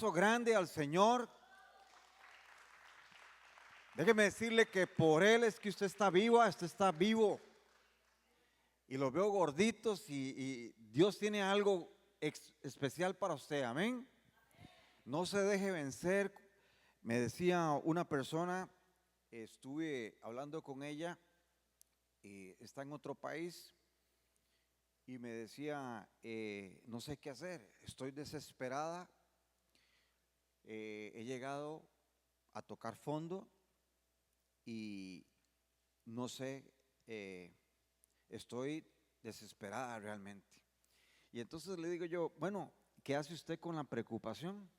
aplauso grande al Señor. Déjeme decirle que por Él es que usted está viva, usted está vivo. Y los veo gorditos y Dios tiene algo especial para usted, amén. No se deje vencer. Me decía una persona, estuve hablando con ella, está en otro país, y me decía, no sé qué hacer, estoy desesperada, he llegado a tocar fondo y no sé, estoy desesperada realmente. Y entonces le digo yo, bueno, ¿qué hace usted con la preocupación?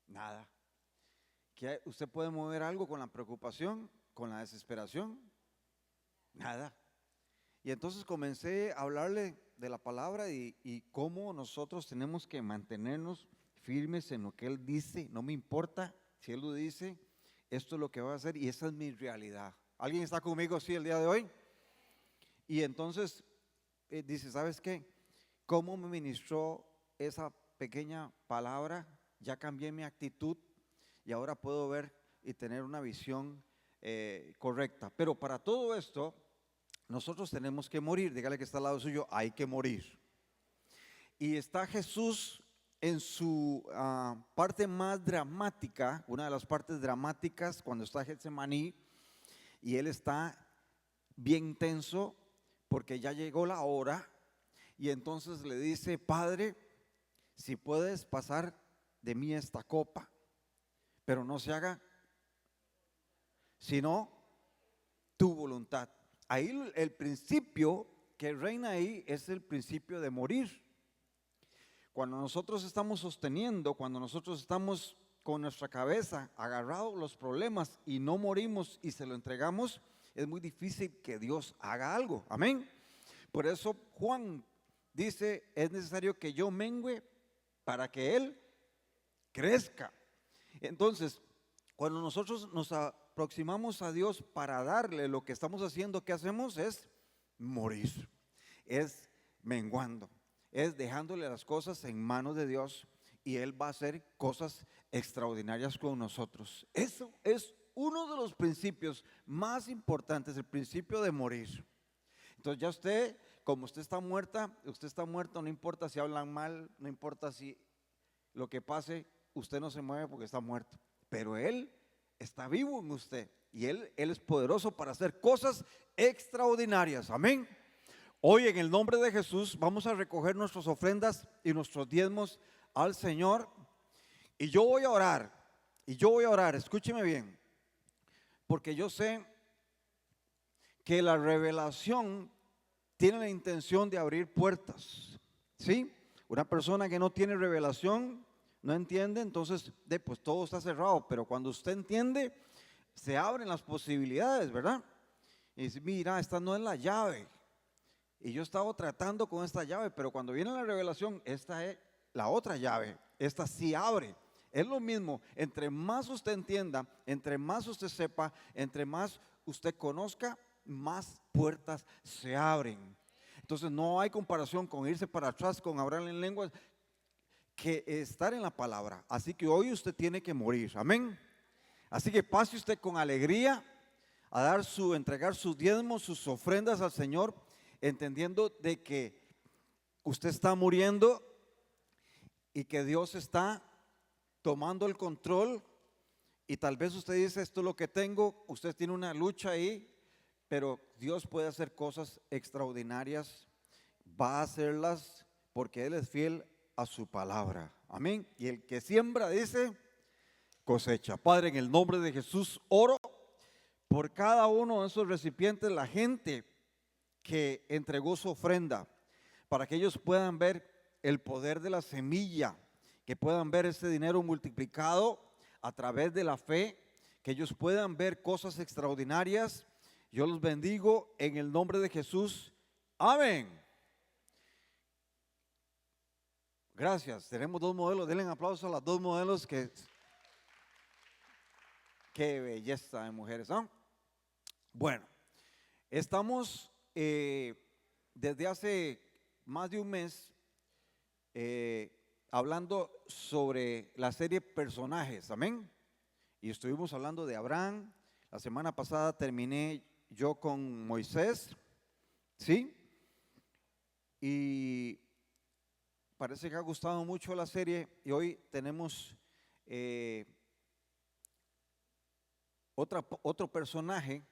Nada. ¿Qué, usted puede mover algo con la preocupación, con la desesperación? Nada. Y entonces comencé a hablarle de la palabra y cómo nosotros tenemos que mantenernos firmes en lo que Él dice. No me importa si Él lo dice, esto es lo que va a hacer y esa es mi realidad. ¿Alguien está conmigo así el día de hoy? Y entonces dice, ¿sabes qué? ¿Cómo me ministró esa pequeña palabra? Ya cambié mi actitud y ahora puedo ver y tener una visión correcta. Pero para todo esto, nosotros tenemos que morir. Dígale que está al lado suyo, hay que morir. Y está Jesús en su parte más dramática, una de las partes dramáticas, cuando está Getsemaní, y Él está bien tenso porque ya llegó la hora, y entonces le dice, Padre, si puedes pasar de mí esta copa, pero no se haga sino tu voluntad. Ahí el principio que reina ahí es el principio de morir. Cuando nosotros estamos sosteniendo, cuando nosotros estamos con nuestra cabeza agarrados los problemas y no morimos y se lo entregamos, es muy difícil que Dios haga algo. Amén. Por eso Juan dice, es necesario que yo mengüe para que Él crezca. Entonces, cuando nosotros nos aproximamos a Dios para darle lo que estamos haciendo, ¿qué hacemos? Es morir, es menguando, es dejándole las cosas en manos de Dios y Él va a hacer cosas extraordinarias con nosotros. Eso es uno de los principios más importantes, el principio de morir. Entonces ya usted, como usted está muerto, no importa si hablan mal, no importa si lo que pase, usted no se mueve porque está muerto, pero Él está vivo en usted y Él es poderoso para hacer cosas extraordinarias, amén. Hoy en el nombre de Jesús vamos a recoger nuestras ofrendas y nuestros diezmos al Señor y yo voy a orar, escúcheme bien, porque yo sé que la revelación tiene la intención de abrir puertas, ¿sí? Una persona que no tiene revelación, no entiende, entonces pues todo está cerrado, pero cuando usted entiende, se abren las posibilidades, ¿verdad? Y dice, mira, esta no es la llave, y yo estaba tratando con esta llave, pero cuando viene la revelación, esta es la otra llave, esta sí abre. Es lo mismo, entre más usted entienda, entre más usted sepa, entre más usted conozca, más puertas se abren. Entonces no hay comparación con irse para atrás, con hablar en lenguas, que estar en la palabra. Así que hoy usted tiene que morir, amén. Así que pase usted con alegría a entregar sus diezmos, sus ofrendas al Señor, entendiendo de que usted está muriendo y que Dios está tomando el control. Y tal vez usted dice, esto es lo que tengo, usted tiene una lucha ahí, pero Dios puede hacer cosas extraordinarias, va a hacerlas porque Él es fiel a su palabra, amén. Y el que siembra, dice, cosecha. Padre, en el nombre de Jesús oro por cada uno de esos recipientes, la gente que entregó su ofrenda, para que ellos puedan ver el poder de la semilla, que puedan ver ese dinero multiplicado a través de la fe, que ellos puedan ver cosas extraordinarias. Yo los bendigo en el nombre de Jesús, amén. Gracias, tenemos dos modelos, denle un aplauso a las dos modelos qué belleza de mujeres, ¿no? Bueno, estamos desde hace más de un mes hablando sobre la serie Personajes, amén. Y estuvimos hablando de Abraham. La semana pasada terminé yo con Moisés, ¿sí? Y parece que ha gustado mucho la serie y hoy tenemos otro personaje,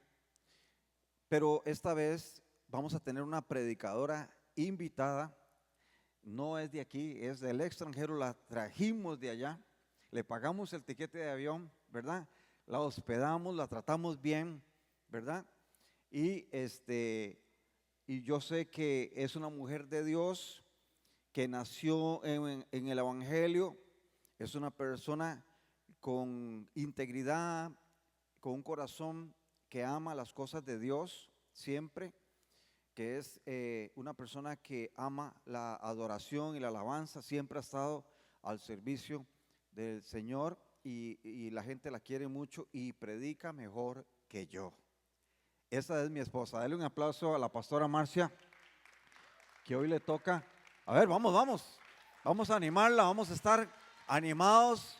pero esta vez vamos a tener una predicadora invitada. No es de aquí, es del extranjero, la trajimos de allá, le pagamos el tiquete de avión, ¿verdad? La hospedamos, la tratamos bien, ¿verdad? Y y yo sé que es una mujer de Dios que nació en el Evangelio, es una persona con integridad, con un corazón que ama las cosas de Dios siempre, que es una persona que ama la adoración y la alabanza, siempre ha estado al servicio del Señor y la gente la quiere mucho y predica mejor que yo. Esa es mi esposa. Dale un aplauso a la pastora Marcia, que hoy le toca. A ver, vamos a animarla, vamos a estar animados.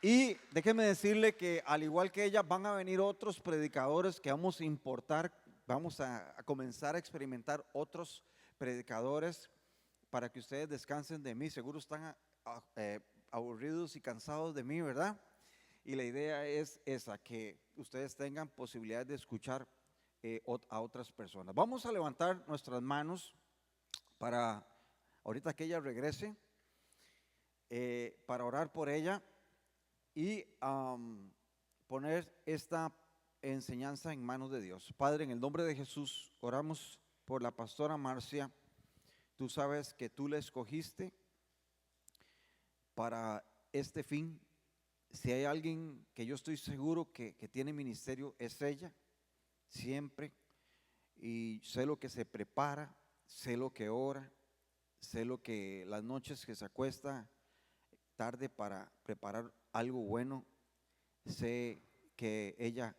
Y déjeme decirle que al igual que ella van a venir otros predicadores que vamos a importar, vamos a comenzar a experimentar otros predicadores para que ustedes descansen de mí. Seguro están aburridos y cansados de mí, ¿verdad? Y la idea es esa, que ustedes tengan posibilidad de escuchar a otras personas. Vamos a levantar nuestras manos para, ahorita que ella regrese, para orar por ella y poner esta enseñanza en manos de Dios. Padre, en el nombre de Jesús, oramos por la pastora Marcia. Tú sabes que tú la escogiste para este fin. Si hay alguien que yo estoy seguro que tiene ministerio, es ella, siempre. Y sé lo que se prepara, sé lo que ora, sé lo que las noches que se acuesta tarde para preparar algo bueno. Sé que ella,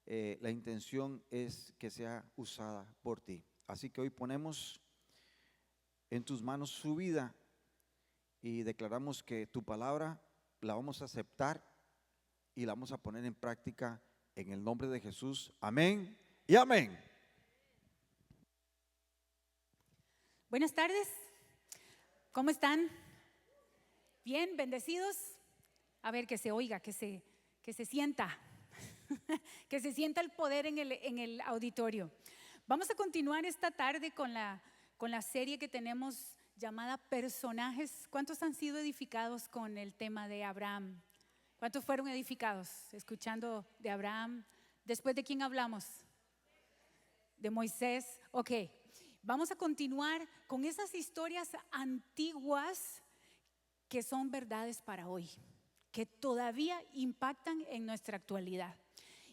la intención es que sea usada por ti. Así que hoy ponemos en tus manos su vida y declaramos que tu palabra la vamos a aceptar y la vamos a poner en práctica en el nombre de Jesús. Amén y amén. Buenas tardes, ¿cómo están? Bien, bendecidos. A ver, que se oiga, que se sienta, que se sienta el poder en el auditorio. Vamos a continuar esta tarde con la serie que tenemos llamada Personajes. ¿Cuántos han sido edificados con el tema de Abraham? ¿Cuántos fueron edificados escuchando de Abraham? ¿Después de quién hablamos? De Moisés. Ok, vamos a continuar con esas historias antiguas que son verdades para hoy, que todavía impactan en nuestra actualidad.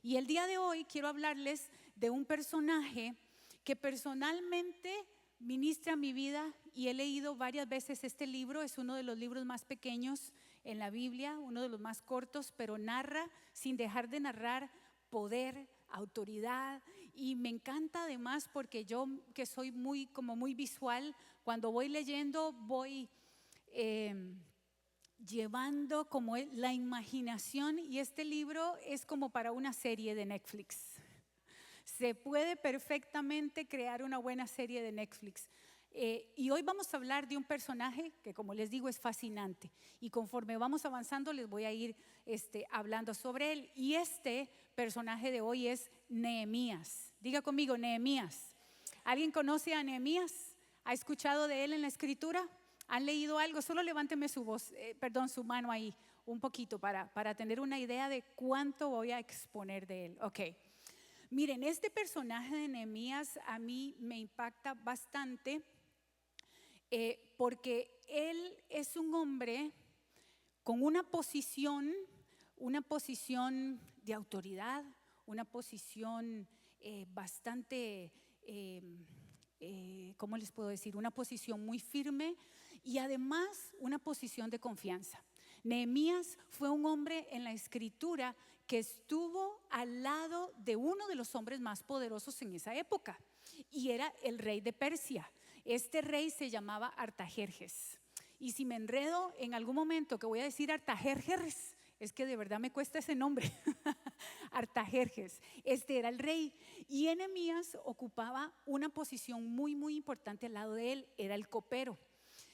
Y el día de hoy quiero hablarles de un personaje que personalmente ministra mi vida y he leído varias veces este libro. Es uno de los libros más pequeños en la Biblia, uno de los más cortos, pero narra sin dejar de narrar poder, autoridad, y me encanta además porque yo, que soy muy visual, cuando voy leyendo voy llevando como la imaginación, y este libro es como para una serie de Netflix. Se puede perfectamente crear una buena serie de Netflix. Y hoy vamos a hablar de un personaje que, como les digo, es fascinante, y conforme vamos avanzando les voy a ir hablando sobre él. Y este personaje de hoy es Nehemías. Diga conmigo, Nehemías. ¿Alguien conoce a Nehemías? ¿Ha escuchado de él en la escritura? ¿Han leído algo? Solo levánteme su mano ahí un poquito para tener una idea de cuánto voy a exponer de él. Ok. Miren, este personaje de Nehemías a mí me impacta bastante porque él es un hombre con una posición de autoridad, una posición bastante, ¿cómo les puedo decir? Una posición muy firme y además una posición de confianza. Nehemías fue un hombre en la escritura que estuvo al lado de uno de los hombres más poderosos en esa época, y era el rey de Persia. Este rey se llamaba Artajerjes. Y si me enredo en algún momento que voy a decir Artajerjes, es que de verdad me cuesta ese nombre. Artajerjes, este era el rey. Y Nehemías ocupaba una posición muy, muy importante al lado de él, era el copero.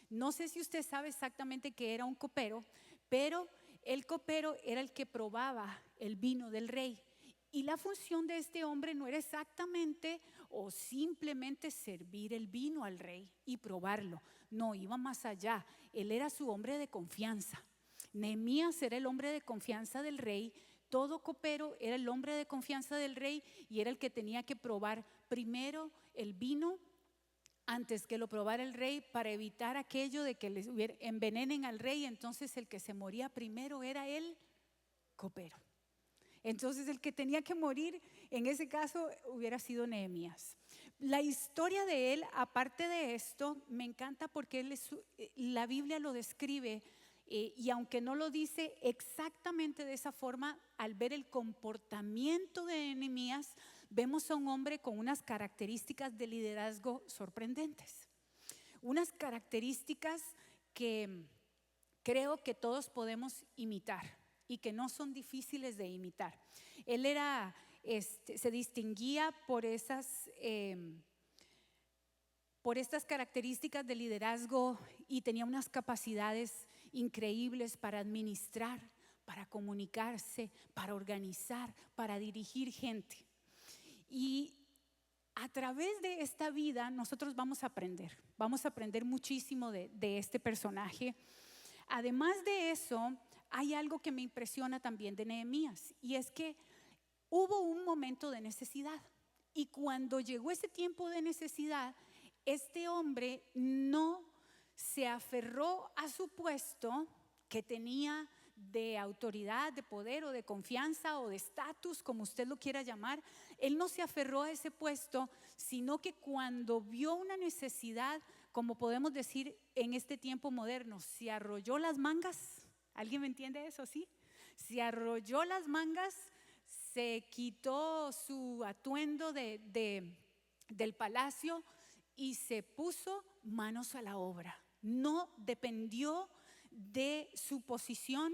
No sé si usted sabe exactamente qué era un copero, pero el copero era el que probaba el vino del rey. Y la función de este hombre no era exactamente o simplemente servir el vino al rey y probarlo. No, iba más allá. Él era su hombre de confianza. Nehemías era el hombre de confianza del rey. Todo copero era el hombre de confianza del rey y era el que tenía que probar primero el vino antes que lo probara el rey, para evitar aquello de que les envenenen al rey. Entonces el que se moría primero era el copero. Entonces el que tenía que morir en ese caso hubiera sido Nehemías. La historia de él, aparte de esto, me encanta porque la Biblia lo describe y aunque no lo dice exactamente de esa forma, al ver el comportamiento de Nehemías, vemos a un hombre con unas características de liderazgo sorprendentes. Unas características que creo que todos podemos imitar y que no son difíciles de imitar. Él se distinguía por estas características de liderazgo y tenía unas capacidades increíbles para administrar, para comunicarse, para organizar, para dirigir gente. Y a través de esta vida nosotros vamos a aprender muchísimo de este personaje. Además de eso, hay algo que me impresiona también de Nehemías, y es que hubo un momento de necesidad, y cuando llegó ese tiempo de necesidad, este hombre no se aferró a su puesto que tenía de autoridad, de poder o de confianza o de estatus, como usted lo quiera llamar. Él no se aferró a ese puesto, sino que cuando vio una necesidad, como podemos decir en este tiempo moderno, se arrolló las mangas. ¿Alguien me entiende eso? ¿Sí? Se arrolló las mangas, se quitó su atuendo del palacio y se puso manos a la obra. No dependió de su posición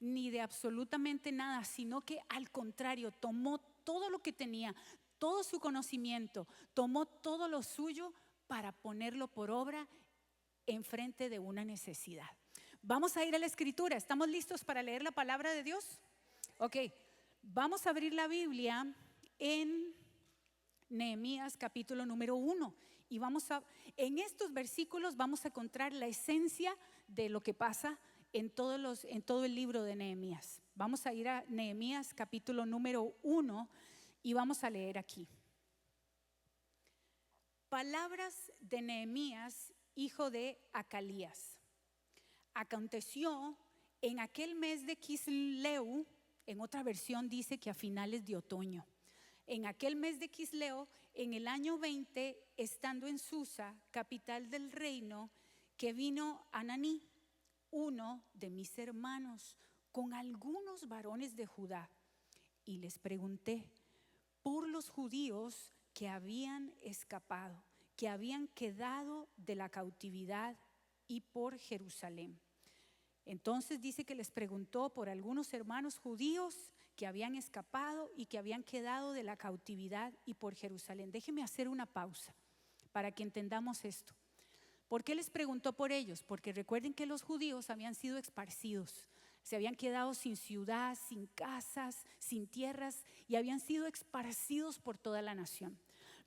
ni de absolutamente nada, sino que al contrario, tomó todo lo que tenía, todo su conocimiento, tomó todo lo suyo para ponerlo por obra en frente de una necesidad. Vamos a ir a la escritura. ¿Estamos listos para leer la palabra de Dios? Ok, vamos a abrir la Biblia en Nehemías capítulo número 1 y en estos versículos vamos a encontrar la esencia de lo que pasa en todo el libro de Nehemías. Vamos a ir a Nehemías capítulo número 1 y vamos a leer aquí. Palabras de Nehemías, hijo de Acalías. Aconteció en aquel mes de Quisleu, en otra versión dice que a finales de otoño. En aquel mes de Quisleu, en el año 20, estando en Susa, capital del reino, que vino Ananí, uno de mis hermanos, con algunos varones de Judá, y les pregunté por los judíos que habían escapado, que habían quedado de la cautividad, y por Jerusalén. Entonces dice que les preguntó por algunos hermanos judíos que habían escapado y que habían quedado de la cautividad, y por Jerusalén. Déjeme hacer una pausa para que entendamos esto. ¿Por qué les preguntó por ellos? Porque recuerden que los judíos habían sido esparcidos, se habían quedado sin ciudad, sin casas, sin tierras, y habían sido esparcidos por toda la nación.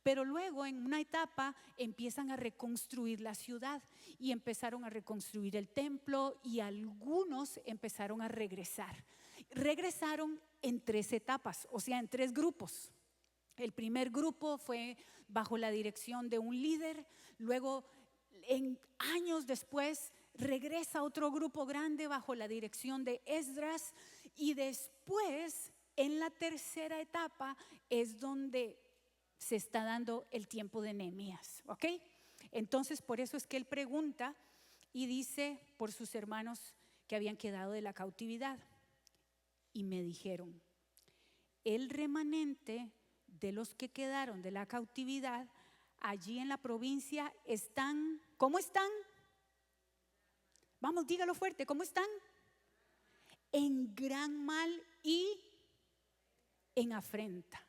Pero luego en una etapa empiezan a reconstruir la ciudad y empezaron a reconstruir el templo, y algunos empezaron a regresar. Regresaron en 3 etapas, o sea, en 3 grupos. El primer grupo fue bajo la dirección de un líder. Luego, años después, regresa otro grupo grande bajo la dirección de Esdras. Y después, en la tercera etapa, es donde se está dando el tiempo de Nehemías. ¿Ok? Entonces, por eso es que él pregunta y dice por sus hermanos que habían quedado de la cautividad. Y me dijeron: el remanente de los que quedaron de la cautividad allí en la provincia están, ¿cómo están? Vamos, dígalo fuerte, ¿cómo están? En gran mal y en afrenta.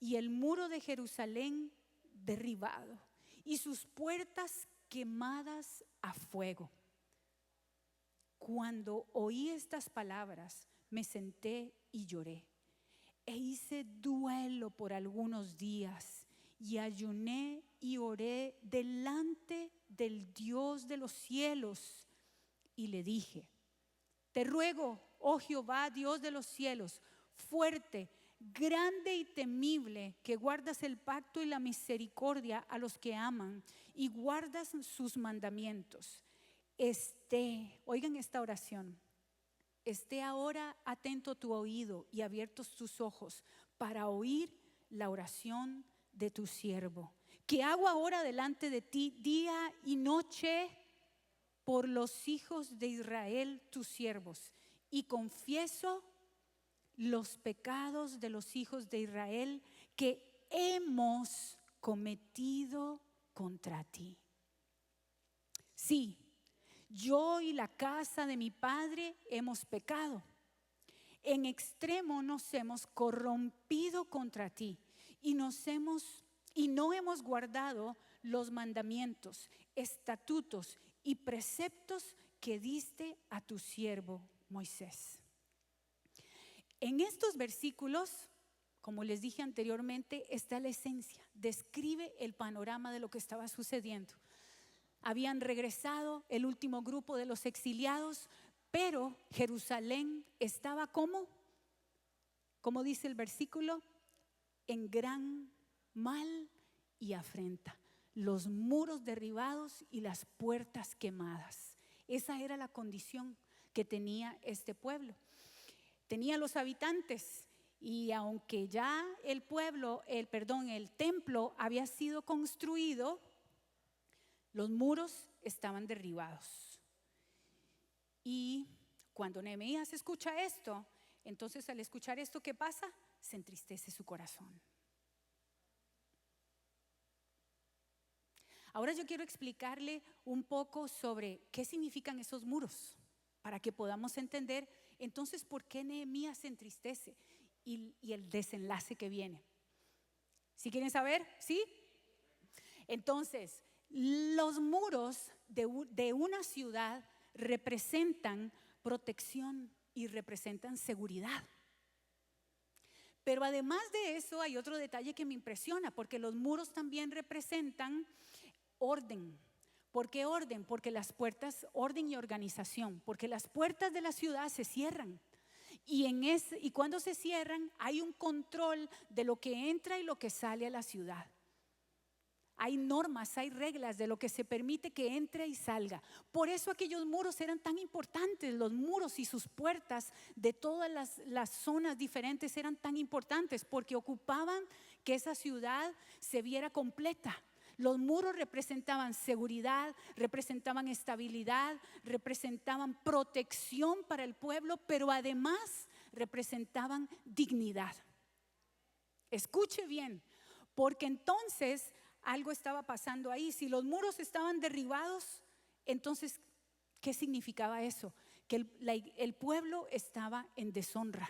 Y el muro de Jerusalén derribado y sus puertas quemadas a fuego. Cuando oí estas palabras, me senté y lloré. E hice duelo por algunos días y ayuné y oré delante del Dios de los cielos. Y le dije: te ruego, oh Jehová, Dios de los cielos, fuerte, grande y temible, que guardas el pacto y la misericordia a los que aman y guardas sus mandamientos. Oigan esta oración: esté ahora atento tu oído y abiertos tus ojos para oír la oración de tu siervo, que hago ahora delante de ti día y noche por los hijos de Israel, tus siervos, y confieso los pecados de los hijos de Israel que hemos cometido contra ti. Sí, yo y la casa de mi padre hemos pecado. En extremo nos hemos corrompido contra ti y no hemos guardado los mandamientos, estatutos y preceptos que diste a tu siervo Moisés. En estos versículos, como les dije anteriormente, está la esencia, describe el panorama de lo que estaba sucediendo. Habían regresado el último grupo de los exiliados, pero Jerusalén estaba como dice el versículo, en gran mal y afrenta. Los muros derribados y las puertas quemadas. Esa era la condición que tenía este pueblo. Tenía los habitantes, y aunque ya el templo había sido construido, los muros estaban derribados. Y cuando Nehemías escucha esto, entonces al escuchar esto, ¿qué pasa? Se entristece su corazón. Ahora yo quiero explicarle un poco sobre qué significan esos muros, para que podamos entender entonces por qué Nehemías se entristece y el desenlace que viene. ¿Sí quieren saber? ¿Sí? Entonces, los muros de una ciudad representan protección y representan seguridad. Pero además de eso hay otro detalle que me impresiona, porque los muros también representan orden. ¿Por qué orden? Porque las puertas, orden y organización, porque las puertas de la ciudad se cierran. Y cuando se cierran hay un control de lo que entra y lo que sale a la ciudad. Hay normas, hay reglas de lo que se permite que entre y salga. Por eso aquellos muros eran tan importantes. Los muros y sus puertas de todas las zonas diferentes eran tan importantes, porque ocupaban que esa ciudad se viera completa. Los muros representaban seguridad, representaban estabilidad, representaban protección para el pueblo, pero además representaban dignidad. Escuche bien, porque entonces algo estaba pasando ahí. Si los muros estaban derribados, entonces, ¿qué significaba eso? Que el pueblo estaba en deshonra,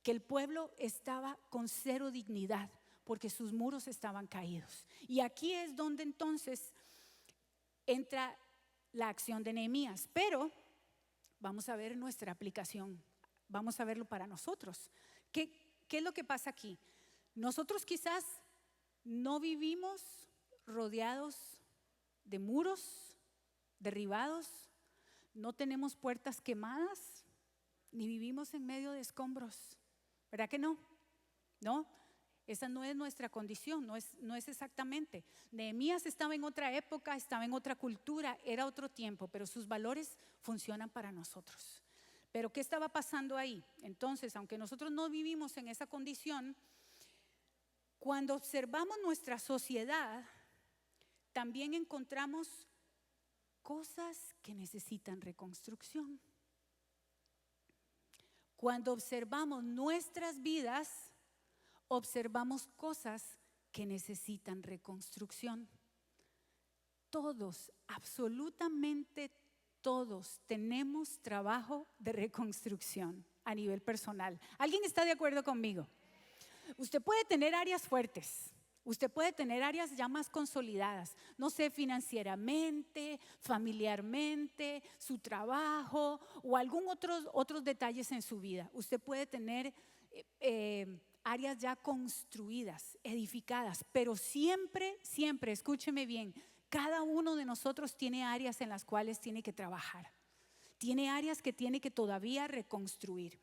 que el pueblo estaba con cero dignidad, porque sus muros estaban caídos. Y aquí es donde entonces entra la acción de Nehemías. Pero vamos a ver nuestra aplicación, vamos a verlo para nosotros. ¿Qué es lo que pasa aquí? Nosotros quizás no vivimos rodeados de muros derribados, no tenemos puertas quemadas, ni vivimos en medio de escombros. ¿Verdad que no? ¿No? Esa no es nuestra condición, no es exactamente. Nehemías estaba en otra época, estaba en otra cultura, era otro tiempo, pero sus valores funcionan para nosotros. Pero ¿qué estaba pasando ahí? Entonces, aunque nosotros no vivimos en esa condición, cuando observamos nuestra sociedad, también encontramos cosas que necesitan reconstrucción. Cuando observamos nuestras vidas, observamos cosas que necesitan reconstrucción. Todos, absolutamente todos tenemos trabajo de reconstrucción a nivel personal. ¿Alguien está de acuerdo conmigo? Usted puede tener áreas fuertes, usted puede tener áreas ya más consolidadas, no sé, financieramente, familiarmente, su trabajo o algún otros detalles en su vida. Usted puede tener áreas ya construidas, edificadas, pero siempre, escúcheme bien, cada uno de nosotros tiene áreas en las cuales tiene que trabajar, tiene áreas que tiene que todavía reconstruir.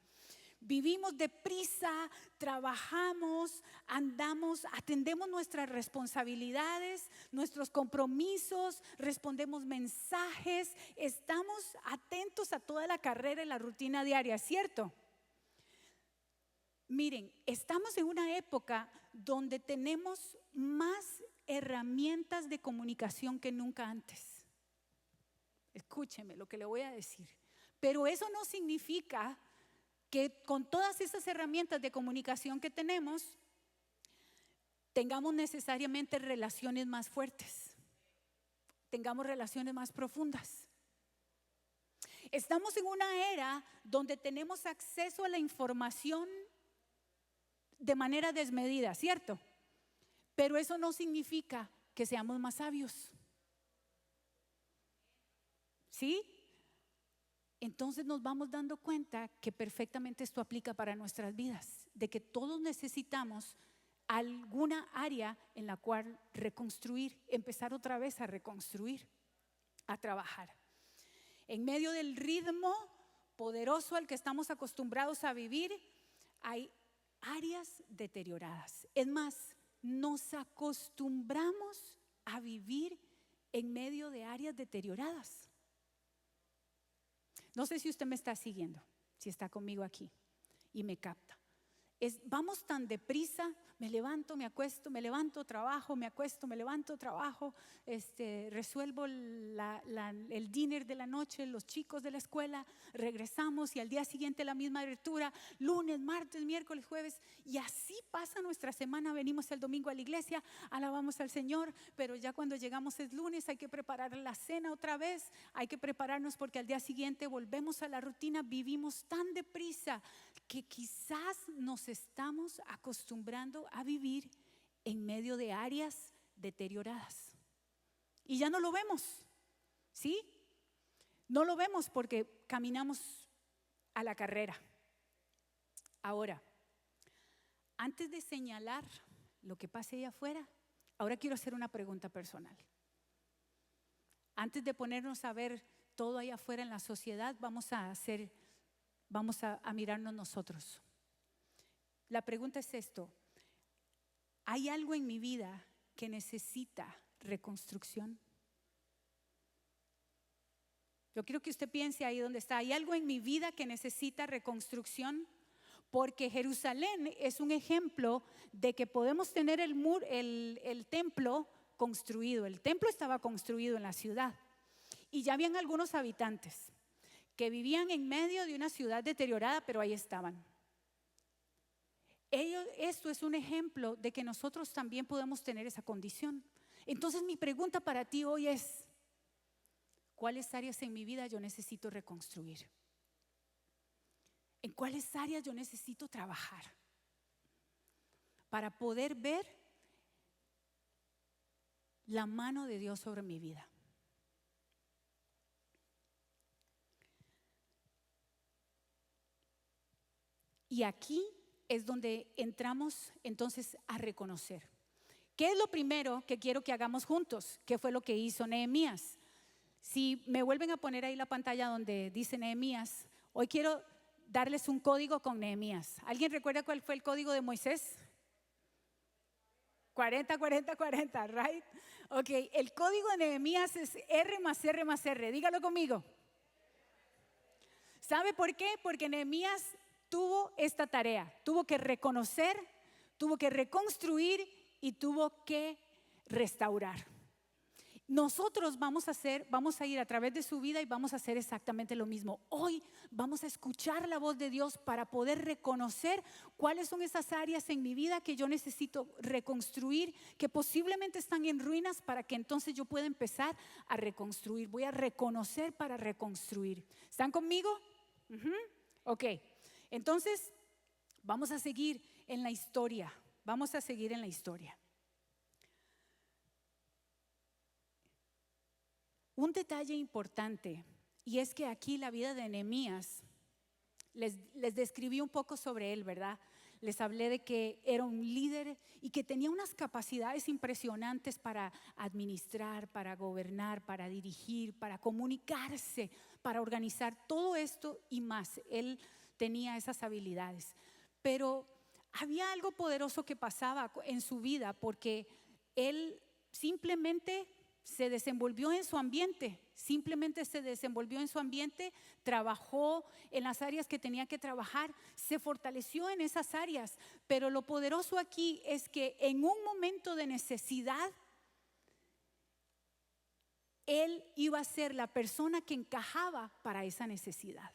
Vivimos deprisa, trabajamos, andamos, atendemos nuestras responsabilidades, nuestros compromisos, respondemos mensajes, estamos atentos a toda la carrera y la rutina diaria, ¿cierto? Miren, estamos en una época donde tenemos más herramientas de comunicación que nunca antes. Escúcheme lo que le voy a decir. Pero eso no significa que con todas esas herramientas de comunicación que tenemos, tengamos necesariamente relaciones más fuertes, tengamos relaciones más profundas. Estamos en una era donde tenemos acceso a la información de manera desmedida, ¿cierto? Pero eso no significa que seamos más sabios. ¿Sí? Entonces nos vamos dando cuenta que perfectamente esto aplica para nuestras vidas, de que todos necesitamos alguna área en la cual reconstruir, empezar otra vez a reconstruir, a trabajar. En medio del ritmo poderoso al que estamos acostumbrados a vivir, hay áreas deterioradas. Es más, nos acostumbramos a vivir en medio de áreas deterioradas. No sé si usted me está siguiendo, si está conmigo aquí y me capta. Vamos tan deprisa, me levanto, me acuesto, me levanto, trabajo, me acuesto, me levanto, trabajo, resuelvo el dinner de la noche, los chicos de la escuela, regresamos y al día siguiente la misma lectura, lunes, martes, miércoles, jueves, y así pasa nuestra semana. Venimos el domingo a la iglesia, alabamos al Señor, pero ya cuando llegamos es lunes, hay que preparar la cena otra vez, hay que prepararnos porque al día siguiente volvemos a la rutina. Vivimos tan deprisa que quizás nos estamos acostumbrando a vivir en medio de áreas deterioradas y ya no lo vemos, ¿sí? No lo vemos porque caminamos a la carrera. Ahora, antes de señalar lo que pase allá afuera, ahora quiero hacer una pregunta personal. Antes de ponernos a ver todo allá afuera en la sociedad, vamos a mirarnos nosotros. La pregunta es esto: ¿hay algo en mi vida que necesita reconstrucción? Yo quiero que usted piense ahí donde está. ¿Hay algo en mi vida que necesita reconstrucción? Porque Jerusalén es un ejemplo de que podemos tener el templo construido. El templo estaba construido en la ciudad y ya habían algunos habitantes que vivían en medio de una ciudad deteriorada, pero ahí estaban. Esto es un ejemplo de que nosotros también podemos tener esa condición. Entonces mi pregunta para ti hoy es: ¿cuáles áreas en mi vida yo necesito reconstruir? ¿En cuáles áreas yo necesito trabajar para poder ver la mano de Dios sobre mi vida? Y aquí es donde entramos entonces a reconocer. ¿Qué es lo primero que quiero que hagamos juntos? ¿Qué fue lo que hizo Nehemías? Si me vuelven a poner ahí la pantalla donde dice Nehemías, hoy quiero darles un código con Nehemías. ¿Alguien recuerda cuál fue el código de Moisés? 40, 40, 40, right? Ok, el código de Nehemías es R más R más R. Dígalo conmigo. ¿Sabe por qué? Porque Nehemías tuvo esta tarea, tuvo que reconocer, tuvo que reconstruir y tuvo que restaurar. nosotros vamos a ir a través de su vida y vamos a hacer exactamente lo mismo. Hoy vamos a escuchar la voz de Dios para poder reconocer cuáles son esas áreas en mi vida que yo necesito reconstruir, que posiblemente están en ruinas, para que entonces yo pueda empezar a reconstruir. Voy a reconocer para reconstruir. ¿Están conmigo? Ok, entonces vamos a seguir en la historia. Vamos a seguir en la historia. Un detalle importante, y es que aquí la vida de Nehemías, les describí un poco sobre él, ¿verdad? Les hablé de que era un líder y que tenía unas capacidades impresionantes para administrar, para gobernar, para dirigir, para comunicarse, para organizar todo esto y más. Él tenía esas habilidades. Pero había algo poderoso que pasaba en su vida, porque él simplemente se desenvolvió en su ambiente, trabajó en las áreas que tenía que trabajar, se fortaleció en esas áreas. Pero lo poderoso aquí es que en un momento de necesidad, él iba a ser la persona que encajaba para esa necesidad.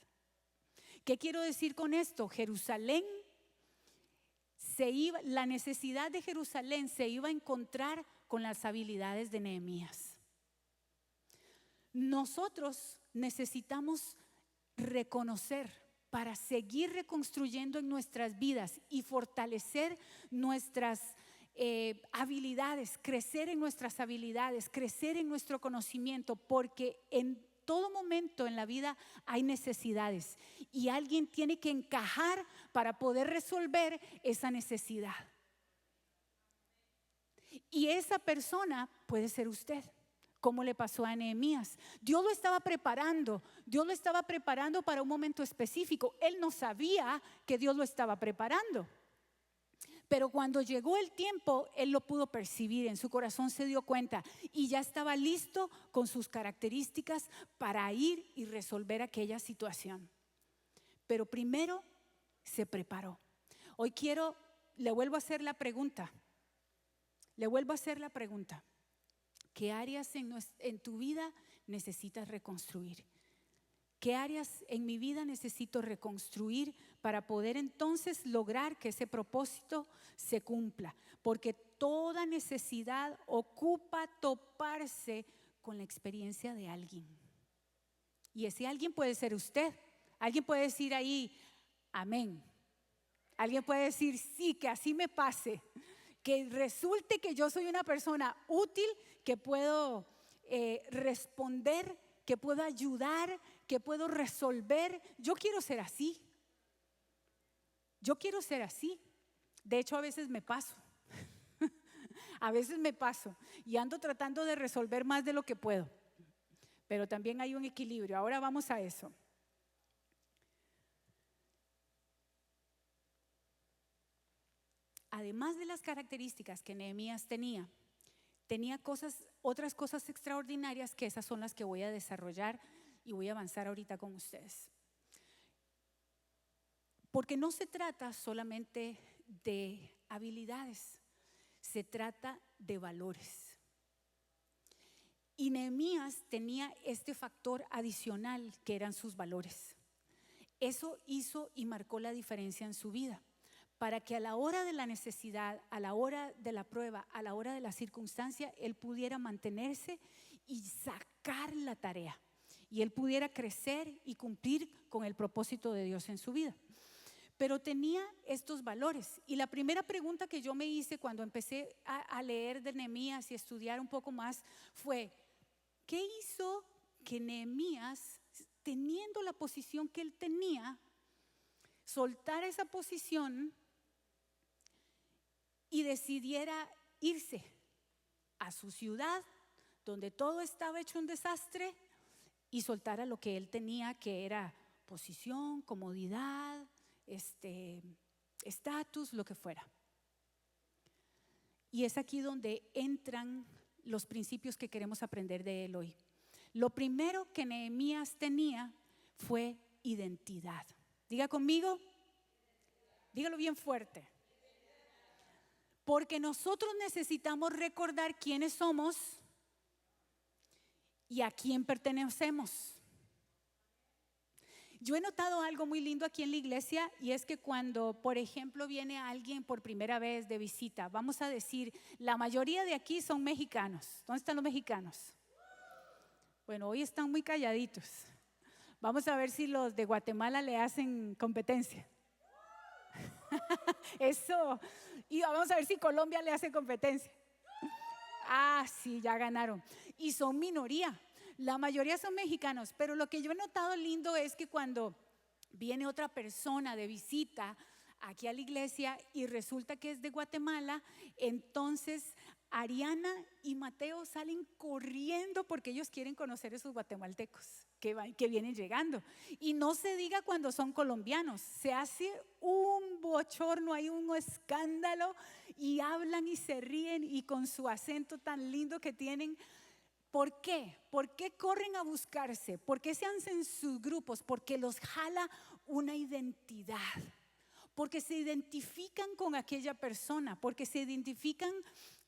¿Qué quiero decir con esto? La necesidad de Jerusalén se iba a encontrar con las habilidades de Nehemías. Nosotros necesitamos reconocer, para seguir reconstruyendo en nuestras vidas y fortalecer nuestras habilidades, crecer en nuestras habilidades, crecer en nuestro conocimiento, porque en todo momento en la vida hay necesidades y alguien tiene que encajar para poder resolver esa necesidad. Y esa persona puede ser usted, como le pasó a Nehemías. Dios lo estaba preparando para un momento específico. Él no sabía que Dios lo estaba preparando, pero cuando llegó el tiempo, él lo pudo percibir, en su corazón se dio cuenta y ya estaba listo con sus características para ir y resolver aquella situación. Pero primero se preparó. Hoy le vuelvo a hacer la pregunta. ¿Qué áreas en tu vida necesitas reconstruir? ¿Qué áreas en mi vida necesito reconstruir para poder entonces lograr que ese propósito se cumpla? Porque toda necesidad ocupa toparse con la experiencia de alguien. Y ese alguien puede ser usted. Alguien puede decir ahí, amén. Alguien puede decir, sí, que así me pase. Que resulte que yo soy una persona útil, que puedo responder, que puedo ayudar, que puedo resolver. Yo quiero ser así. De hecho, a veces me paso. Y ando tratando de resolver más de lo que puedo. Pero también hay un equilibrio. Ahora vamos a eso. Además de las características que Nehemías tenía otras cosas extraordinarias, que esas son las que voy a desarrollar y voy a avanzar ahorita con ustedes. Porque no se trata solamente de habilidades, se trata de valores. Y Nehemías tenía este factor adicional, que eran sus valores. Eso hizo y marcó la diferencia en su vida, para que a la hora de la necesidad, a la hora de la prueba, a la hora de la circunstancia, él pudiera mantenerse y sacar la tarea, y él pudiera crecer y cumplir con el propósito de Dios en su vida. Pero tenía estos valores, y la primera pregunta que yo me hice cuando empecé a leer de Nehemías y estudiar un poco más fue: ¿qué hizo que Nehemías, teniendo la posición que él tenía, soltara esa posición y decidiera irse a su ciudad, donde todo estaba hecho un desastre, y soltara lo que él tenía, que era posición, comodidad, estatus, lo que fuera? Y es aquí donde entran los principios que queremos aprender de él hoy. Lo primero que Nehemías tenía fue identidad. Diga conmigo, dígalo bien fuerte. Porque nosotros necesitamos recordar quiénes somos y a quién pertenecemos. Yo he notado algo muy lindo aquí en la iglesia y es que cuando, por ejemplo, viene alguien por primera vez de visita, vamos a decir, la mayoría de aquí son mexicanos. ¿Dónde están los mexicanos? Bueno, hoy están muy calladitos. Vamos a ver si los de Guatemala le hacen competencia. Eso. Y vamos a ver si Colombia le hace competencia. Ah, sí, ya ganaron. Y son minoría. La mayoría son mexicanos, pero lo que yo he notado lindo es que cuando viene otra persona de visita aquí a la iglesia y resulta que es de Guatemala, entonces Ariana y Mateo salen corriendo porque ellos quieren conocer a esos guatemaltecos que vienen llegando. Y no se diga cuando son colombianos, se hace un bochorno, hay un escándalo y hablan y se ríen y con su acento tan lindo que tienen. ¿Por qué? ¿Por qué corren a buscarse? ¿Por qué se hacen sus grupos? Porque los jala una identidad. Porque se identifican con aquella persona. Porque se identifican,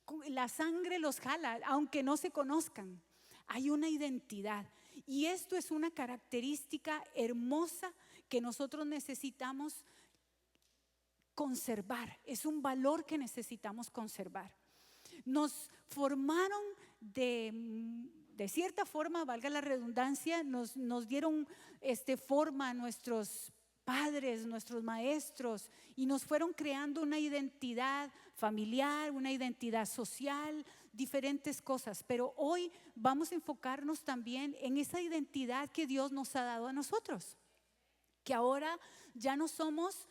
con la sangre los jala, aunque no se conozcan. Hay una identidad. Y esto es una característica hermosa que nosotros necesitamos conservar. Es un valor que necesitamos conservar. Nos formaron de cierta forma, valga la redundancia, nos dieron forma a nuestros padres, nuestros maestros, y nos fueron creando una identidad familiar, una identidad social, diferentes cosas. Pero hoy vamos a enfocarnos también en esa identidad que Dios nos ha dado a nosotros, que ahora ya no somos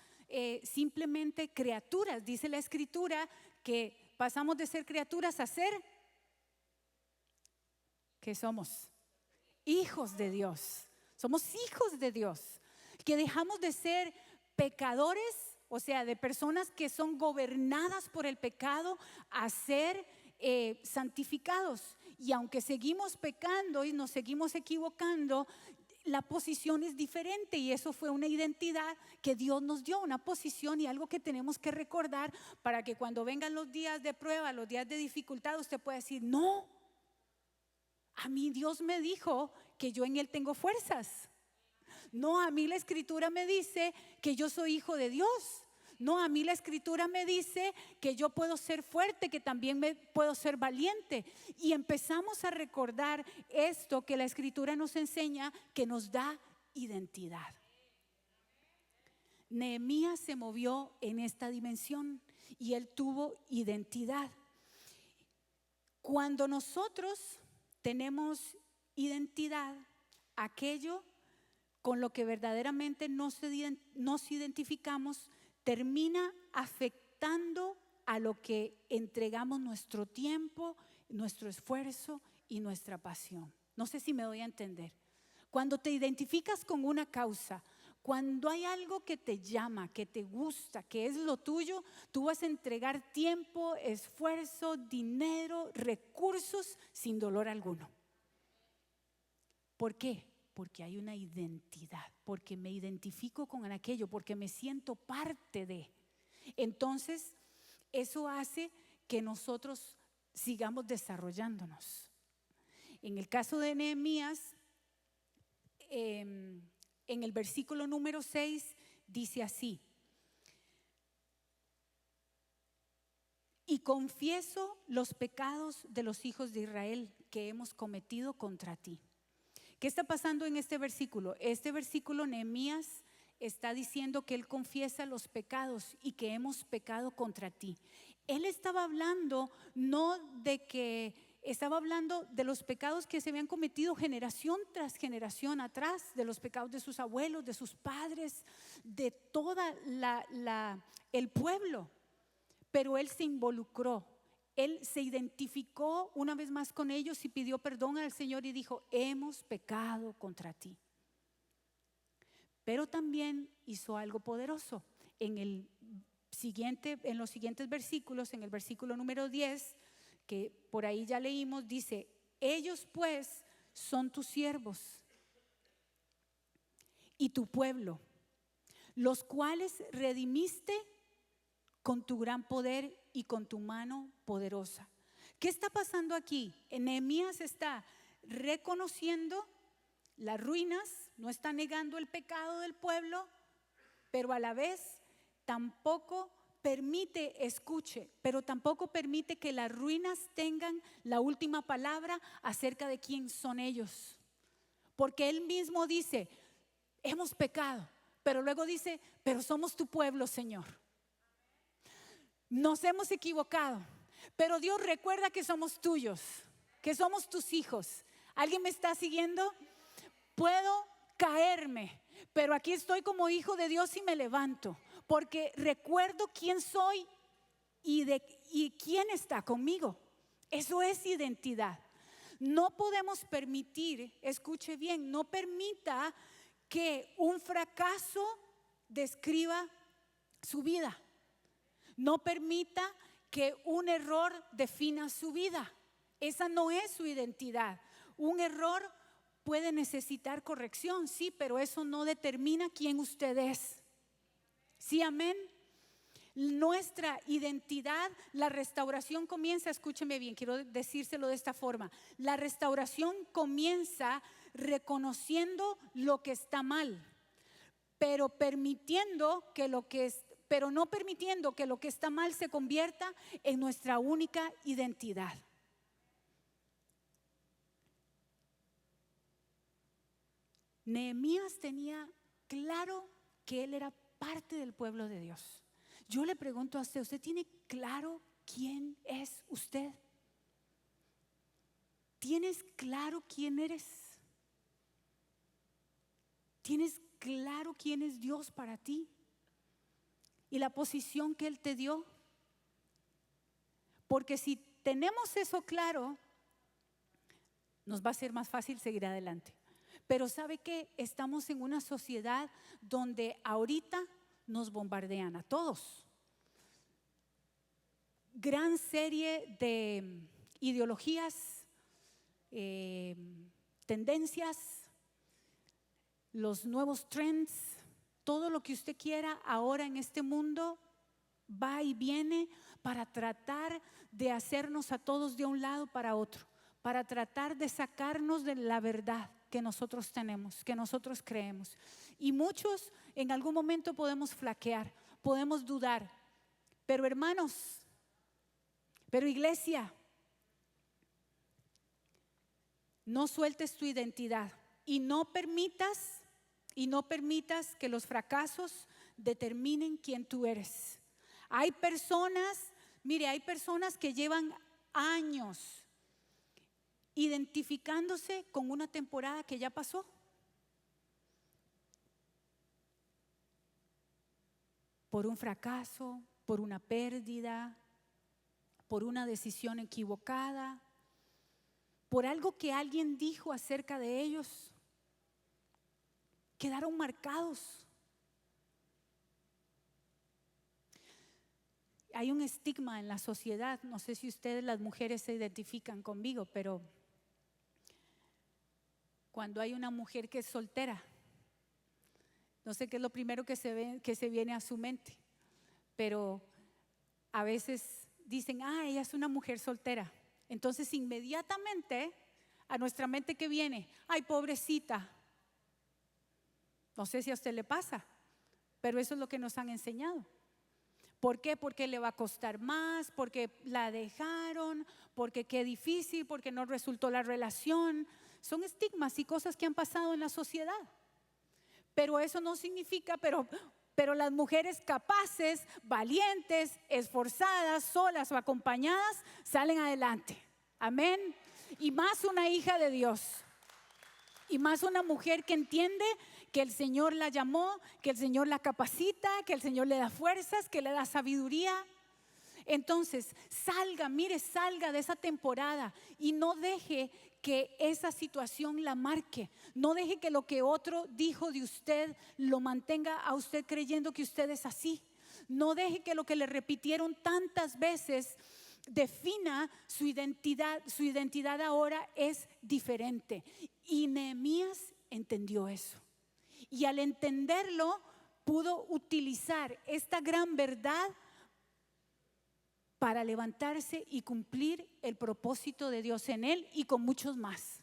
simplemente criaturas. Dice la Escritura que pasamos de ser criaturas a ser, ¿qué somos? Hijos de Dios. Somos hijos de Dios. Que dejamos de ser pecadores, o sea, de personas que son gobernadas por el pecado, a ser santificados. Y aunque seguimos pecando y nos seguimos equivocando, la posición es diferente, y eso fue una identidad que Dios nos dio, una posición y algo que tenemos que recordar para que cuando vengan los días de prueba, los días de dificultad, usted pueda decir: no, a mí Dios me dijo que yo en Él tengo fuerzas. No, a mí la Escritura me dice que yo soy hijo de Dios. No, a mí la Escritura me dice que yo puedo ser fuerte, que también puedo ser valiente. Y empezamos a recordar esto que la Escritura nos enseña, que nos da identidad. Nehemías se movió en esta dimensión y él tuvo identidad. Cuando nosotros tenemos identidad, aquello con lo que verdaderamente nos identificamos termina afectando a lo que entregamos nuestro tiempo, nuestro esfuerzo y nuestra pasión. No sé si me doy a entender. Cuando te identificas con una causa, cuando hay algo que te llama, que te gusta, que es lo tuyo, tú vas a entregar tiempo, esfuerzo, dinero, recursos sin dolor alguno. ¿Por qué? Porque hay una identidad, porque me identifico con aquello, porque me siento parte de. Entonces, eso hace que nosotros sigamos desarrollándonos. En el caso de Nehemías, en el versículo número 6 dice así: y confieso los pecados de los hijos de Israel que hemos cometido contra ti. ¿Qué está pasando en este versículo? Este versículo, Nehemías está diciendo que él confiesa los pecados y que hemos pecado contra ti. Él estaba hablando estaba hablando de los pecados que se habían cometido generación tras generación atrás, de los pecados de sus abuelos, de sus padres, de toda el pueblo. Pero él se involucró. Él se identificó una vez más con ellos y pidió perdón al Señor y dijo: hemos pecado contra ti. Pero también hizo algo poderoso. En los siguientes versículos, en el versículo número 10, que por ahí ya leímos, dice: ellos pues son tus siervos y tu pueblo, los cuales redimiste con tu gran poder y con tu mano poderosa. ¿Qué está pasando aquí? Nehemías está reconociendo las ruinas, no está negando el pecado del pueblo, pero a la vez tampoco permite, escuche, pero tampoco permite que las ruinas tengan la última palabra acerca de quién son ellos. Porque él mismo dice, hemos pecado, pero luego dice, pero somos tu pueblo, Señor. Nos hemos equivocado, pero Dios recuerda que somos tuyos, que somos tus hijos. ¿Alguien me está siguiendo? Puedo caerme, pero aquí estoy como hijo de Dios y me levanto, porque recuerdo quién soy y quién está conmigo. Eso es identidad. No podemos permitir, escuche bien, no permita que un fracaso describa su vida. No permita que un error defina su vida. Esa no es su identidad. Un error puede necesitar corrección, sí, pero eso no determina quién usted es. Sí, amén. Nuestra identidad, la restauración comienza, escúcheme bien, quiero decírselo de esta forma. La restauración comienza reconociendo lo que está mal, pero no permitiendo que lo que está mal se convierta en nuestra única identidad. Nehemías tenía claro que él era parte del pueblo de Dios. Yo le pregunto a usted, ¿usted tiene claro quién es usted? ¿Tienes claro quién eres? ¿Tienes claro quién es Dios para ti? Y la posición que Él te dio. Porque si tenemos eso claro, nos va a ser más fácil seguir adelante. Pero ¿sabe qué? Estamos en una sociedad donde ahorita nos bombardean a todos. Gran serie de ideologías, tendencias, los nuevos trends, todo lo que usted quiera ahora en este mundo va y viene para tratar de hacernos a todos de un lado para otro, para tratar de sacarnos de la verdad que nosotros tenemos, que nosotros creemos. Y muchos en algún momento podemos flaquear, podemos dudar. Pero hermanos, pero iglesia, no sueltes tu identidad y no permitas que los fracasos determinen quién tú eres. Hay personas que llevan años identificándose con una temporada que ya pasó. Por un fracaso, por una pérdida, por una decisión equivocada, por algo que alguien dijo acerca de ellos. Quedaron marcados. Hay un estigma en la sociedad, no sé si ustedes las mujeres se identifican conmigo, pero cuando hay una mujer que es soltera, no sé qué es lo primero que se viene a su mente, pero a veces dicen, ella es una mujer soltera. Entonces inmediatamente a nuestra mente que viene, ay, pobrecita. No sé si a usted le pasa, pero eso es lo que nos han enseñado. ¿Por qué? Porque le va a costar más, porque la dejaron, porque qué difícil, porque no resultó la relación. Son estigmas y cosas que han pasado en la sociedad. Pero eso no significa, pero las mujeres capaces, valientes, esforzadas, solas o acompañadas, salen adelante. Amén. Y más una hija de Dios. Y más una mujer que entiende que el Señor la llamó, que el Señor la capacita, que el Señor le da fuerzas, que le da sabiduría. Entonces, salga de esa temporada y no deje que esa situación la marque. No deje que lo que otro dijo de usted lo mantenga a usted creyendo que usted es así. No deje que lo que le repitieron tantas veces defina su identidad. Su identidad ahora es diferente. Y Nehemías entendió eso. Y al entenderlo, pudo utilizar esta gran verdad para levantarse y cumplir el propósito de Dios en él y con muchos más.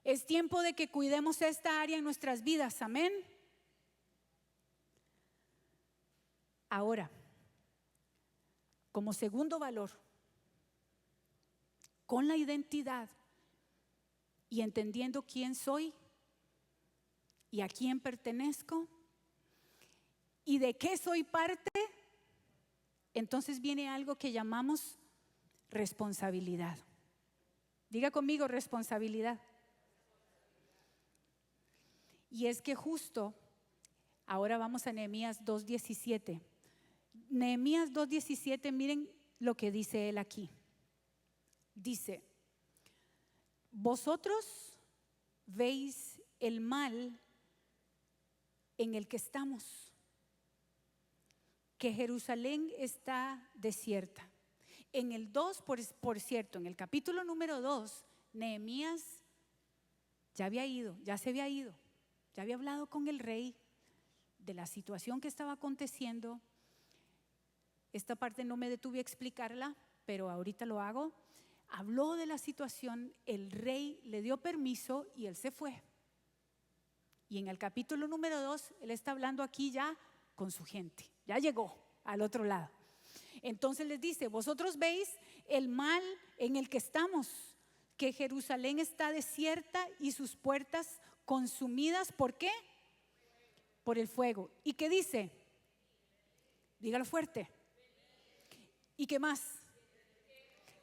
Es tiempo de que cuidemos esta área en nuestras vidas, amén. Ahora, como segundo valor, con la identidad y entendiendo quién soy y a quién pertenezco y de qué soy parte, entonces viene algo que llamamos responsabilidad. Diga conmigo, responsabilidad. Y es que justo ahora vamos a Nehemías 2:17. Nehemías 2:17, miren lo que dice él aquí. Dice: vosotros veis el mal en el que estamos, que Jerusalén está desierta. En el 2, por cierto, en el capítulo número 2, Nehemías ya había ido, ya se había ido, ya había hablado con el rey de la situación que estaba aconteciendo. Esta parte no me detuve a explicarla, pero ahorita lo hago. Habló de la situación, el rey le dio permiso y él se fue. Y en el capítulo número 2, él está hablando aquí ya con su gente, ya llegó al otro lado. Entonces les dice: vosotros veis el mal en el que estamos, que Jerusalén está desierta y sus puertas consumidas. ¿Por qué? Por el fuego. ¿Y qué dice? Dígalo fuerte. ¿Y qué más?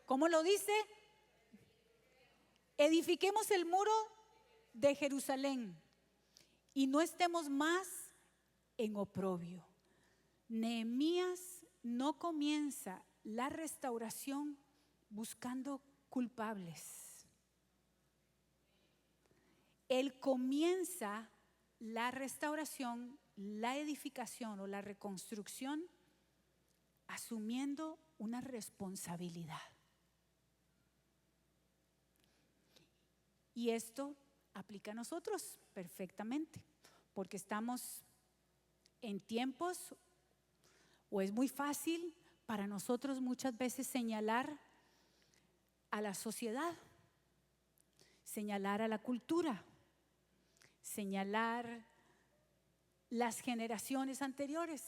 ¿Cómo lo dice? Edifiquemos el muro de Jerusalén y no estemos más en oprobio. Nehemías no comienza la restauración buscando culpables. Él comienza la restauración, la edificación o la reconstrucción asumiendo una responsabilidad. Y esto aplica a nosotros perfectamente, porque estamos en tiempos, o es muy fácil para nosotros muchas veces señalar a la sociedad, señalar a la cultura, señalar las generaciones anteriores,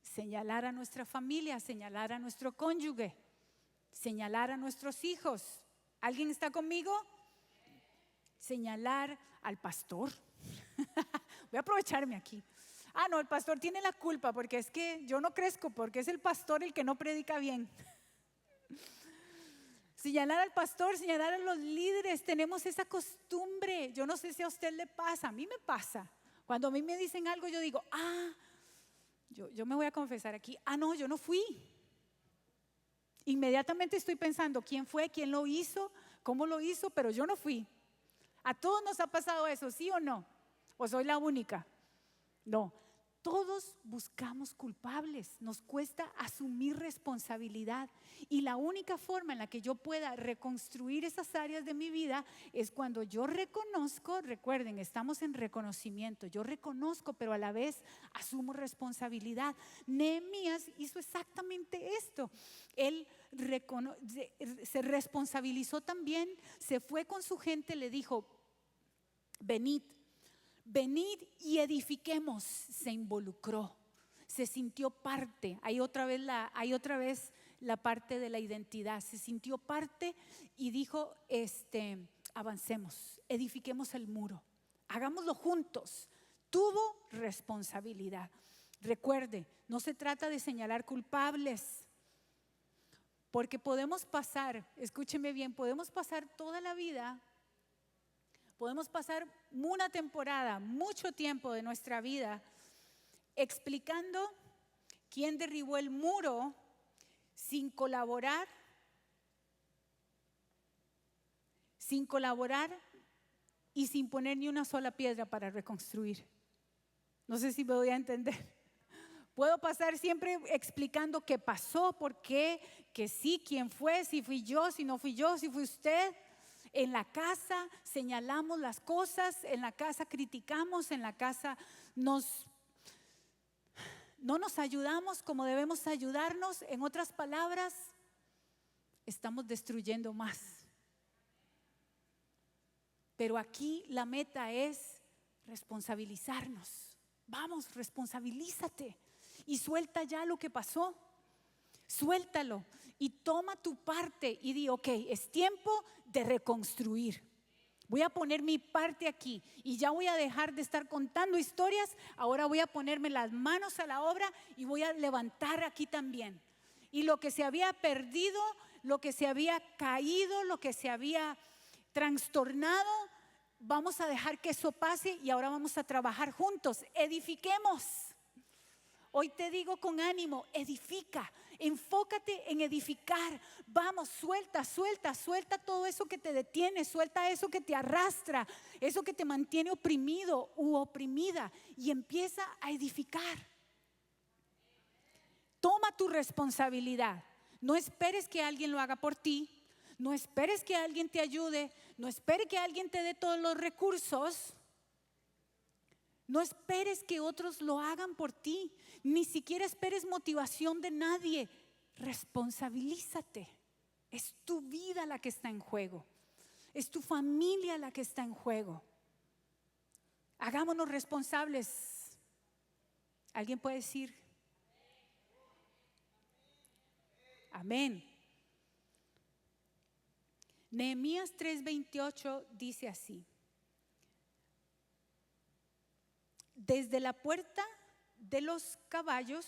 señalar a nuestra familia, señalar a nuestro cónyuge, señalar a nuestros hijos. ¿Alguien está conmigo? Señalar al pastor. Voy a aprovecharme aquí. No, el pastor tiene la culpa porque es que yo no crezco, porque es el pastor el que no predica bien. Señalar al pastor, señalar a los líderes, tenemos esa costumbre. Yo no sé si a usted le pasa, a mí me pasa. Cuando a mí me dicen algo, yo digo: yo me voy a confesar aquí, no, yo no fui. Inmediatamente estoy pensando quién fue, quién lo hizo, cómo lo hizo, pero yo no fui. ¿A todos nos ha pasado eso, sí o no? ¿O soy la única? No, todos buscamos culpables, nos cuesta asumir responsabilidad. Y la única forma en la que yo pueda reconstruir esas áreas de mi vida es cuando yo reconozco. Recuerden, estamos en reconocimiento. Yo reconozco, pero a la vez asumo responsabilidad. Nehemías hizo exactamente esto. Él se responsabilizó también, se fue con su gente, le dijo: venid y edifiquemos. Se involucró, se sintió parte. Hay otra vez la parte de la identidad. Se sintió parte y dijo: avancemos, edifiquemos el muro, hagámoslo juntos. Tuvo responsabilidad. Recuerde, no se trata de señalar culpables, porque podemos pasar, escúcheme bien, podemos pasar toda la vida, podemos pasar una temporada, mucho tiempo de nuestra vida explicando quién derribó el muro sin colaborar y sin poner ni una sola piedra para reconstruir. No sé si me voy a entender. Puedo pasar siempre explicando qué pasó, por qué, que sí, quién fue, si fui yo, si no fui yo, si fue usted. En la casa señalamos las cosas, en la casa criticamos, en la casa no nos ayudamos como debemos ayudarnos. En otras palabras, estamos destruyendo más. Pero aquí la meta es responsabilizarnos. Vamos, responsabilízate y suelta ya lo que pasó. Suéltalo y toma tu parte y di, ok, es tiempo de reconstruir. Voy a poner mi parte aquí y ya voy a dejar de estar contando historias. Ahora voy a ponerme las manos a la obra y voy a levantar aquí también. Y lo que se había perdido, lo que se había caído, lo que se había trastornado, vamos a dejar que eso pase y ahora vamos a trabajar juntos. Edifiquemos. Hoy te digo con ánimo, edifica, enfócate en edificar. Vamos, suelta todo eso que te detiene, suelta eso que te arrastra, eso que te mantiene oprimido u oprimida y empieza a edificar. Toma tu responsabilidad. No esperes que alguien lo haga por ti. No esperes que alguien te ayude. No esperes que alguien te dé todos los recursos. No esperes que otros lo hagan por ti. Ni siquiera esperes motivación de nadie. Responsabilízate. Es tu vida la que está en juego. Es tu familia la que está en juego. Hagámonos responsables. ¿Alguien puede decir? Amén. Nehemías 3:28 dice así: desde la puerta de los caballos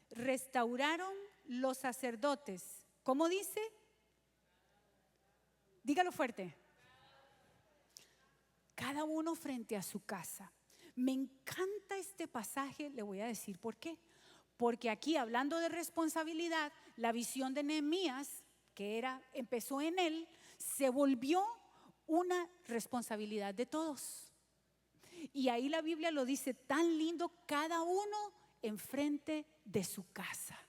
restauraron los sacerdotes. ¿Cómo dice? Dígalo fuerte. Cada uno frente a su casa. Me encanta este pasaje, le voy a decir por qué. Porque aquí, hablando de responsabilidad, la visión de Nehemías, que empezó en él, se volvió una responsabilidad de todos. Y ahí la Biblia lo dice tan lindo, cada uno enfrente de su casa.